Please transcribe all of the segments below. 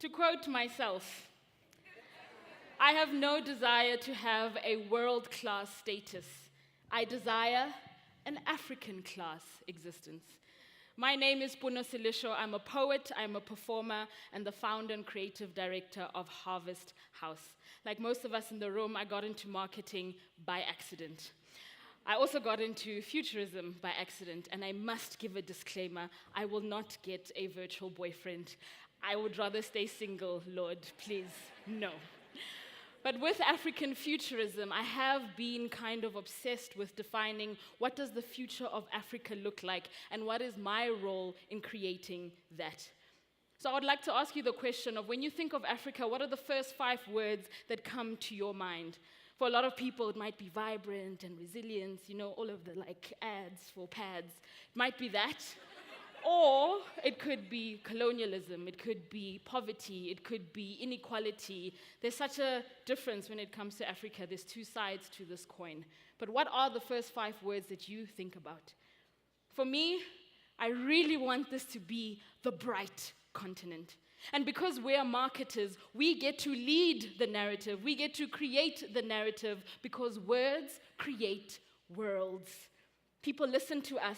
To quote myself, I have no desire to have a world-class status. I desire an African-class existence. My name is Puno Silesho. I'm a poet, I'm a performer, and the founder and creative director of Harvest House. Like most of us in the room, I got into marketing by accident. I also got into futurism by accident, and I must give a disclaimer, I will not get a virtual boyfriend. I would rather stay single, Lord, please, no. But with African futurism, I have been kind of obsessed with defining what does the future of Africa look like, and what is my role in creating that. So I would like to ask you the question of when you think of Africa, what are the first 5 words that come to your mind? For a lot of people, it might be vibrant and resilience, all of the ads for pads. It might be that. Or it could be colonialism, it could be poverty, it could be inequality. There's such a difference when it comes to Africa. There's 2 sides to this coin. But what are the first 5 words that you think about? For me, I really want this to be the bright continent. And because we are marketers, we get to lead the narrative. We get to create the narrative because words create worlds. People listen to us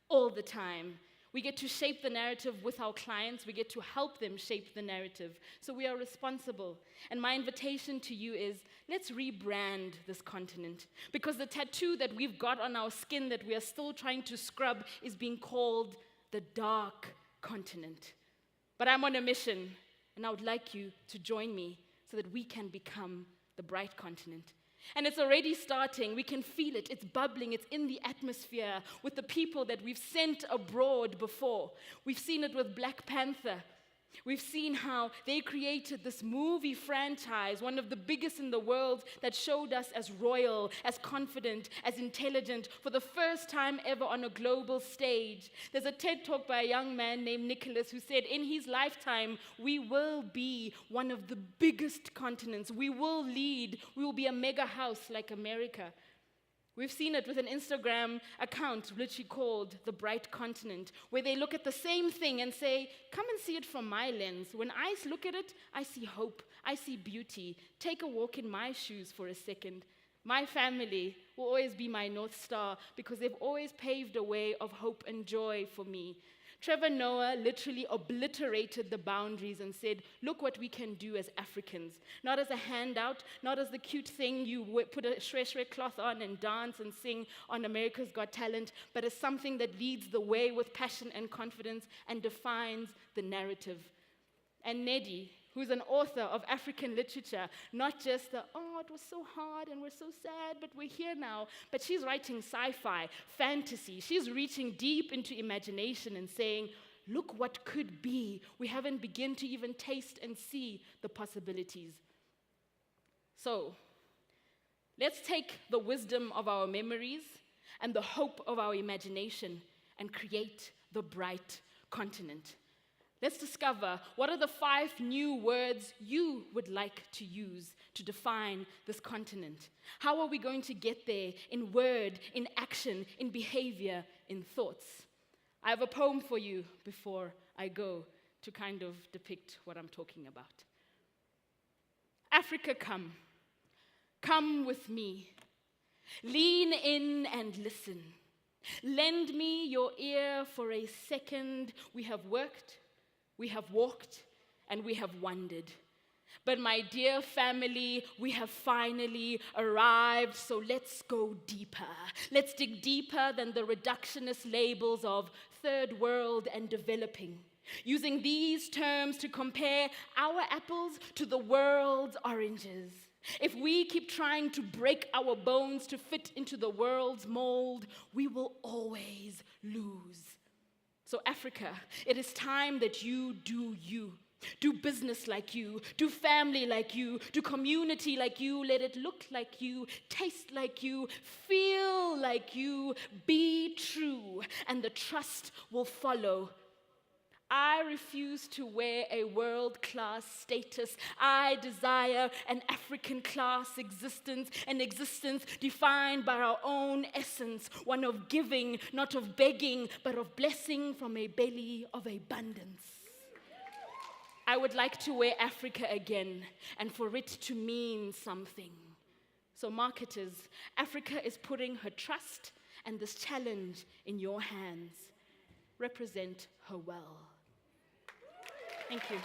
all the time. We get to shape the narrative with our clients. We get to help them shape the narrative. So we are responsible. And my invitation to you is, let's rebrand this continent. Because the tattoo that we've got on our skin that we are still trying to scrub is being called the dark continent. But I'm on a mission, and I would like you to join me so that we can become the bright continent. And it's already starting. We can feel it. It's bubbling. It's in the atmosphere with the people that we've sent abroad before. We've seen it with Black Panther. We've seen how they created this movie franchise, one of the biggest in the world, that showed us as royal, as confident, as intelligent, for the first time ever on a global stage. There's a TED Talk by a young man named Nicholas who said, in his lifetime, we will be one of the biggest continents. We will lead. We will be a mega house like America. We've seen it with an Instagram account literally called The Bright Continent, where they look at the same thing and say, come and see it from my lens. When I look at it, I see hope, I see beauty. Take a walk in my shoes for a second. My family will always be my North Star because they've always paved a way of hope and joy for me. Trevor Noah literally obliterated the boundaries and said, look what we can do as Africans. Not as a handout, not as the cute thing you put a shwe cloth on and dance and sing on America's Got Talent, but as something that leads the way with passion and confidence and defines the narrative. And Nedi, who's an author of African literature, not just it was so hard and we're so sad, but we're here now. But she's writing sci-fi, fantasy. She's reaching deep into imagination and saying, look what could be. We haven't begun to even taste and see the possibilities. So, let's take the wisdom of our memories and the hope of our imagination and create the bright continent. Let's discover what are the 5 new words you would like to use to define this continent. How are we going to get there in word, in action, in behavior, in thoughts? I have a poem for you before I go to kind of depict what I'm talking about. Africa, come. Come with me. Lean in and listen. Lend me your ear for a second. We have worked, we have walked, and we have wondered. But my dear family, we have finally arrived, so let's go deeper. Let's dig deeper than the reductionist labels of third world and developing. Using these terms to compare our apples to the world's oranges. If we keep trying to break our bones to fit into the world's mold, we will always lose. So Africa, it is time that you do you. Do business like you, do family like you, do community like you, let it look like you, taste like you, feel like you, be true, and the trust will follow. I refuse to wear a world-class status. I desire an African-class existence, an existence defined by our own essence, one of giving, not of begging, but of blessing from a belly of abundance. I would like to wear Africa again and for it to mean something. So marketers, Africa is putting her trust and this challenge in your hands. Represent her well. Thank you.